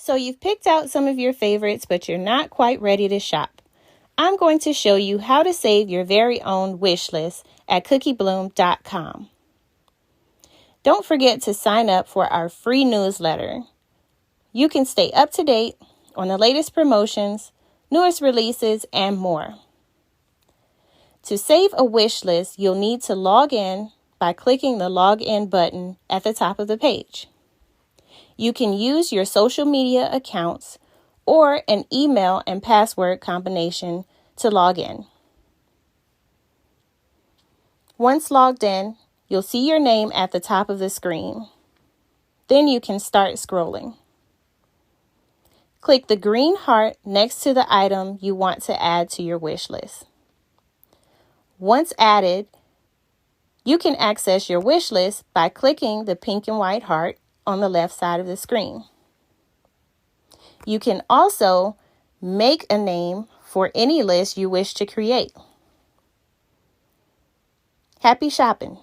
So you've picked out some of your favorites, but you're not quite ready to shop. I'm going to show you how to save your very own wish list at cookiebloom.com. Don't forget to sign up for our free newsletter. You can stay up to date on the latest promotions, newest releases, and more. To save a wish list, you'll need to log in by clicking the login button at the top of the page. You can use your social media accounts or an email and password combination to log in. Once logged in, you'll see your name at the top of the screen. Then you can start scrolling. Click the green heart next to the item you want to add to your wish list. Once added, you can access your wish list by clicking the pink and white heart on the left side of the screen. You can also make a name for any list you wish to create. Happy shopping!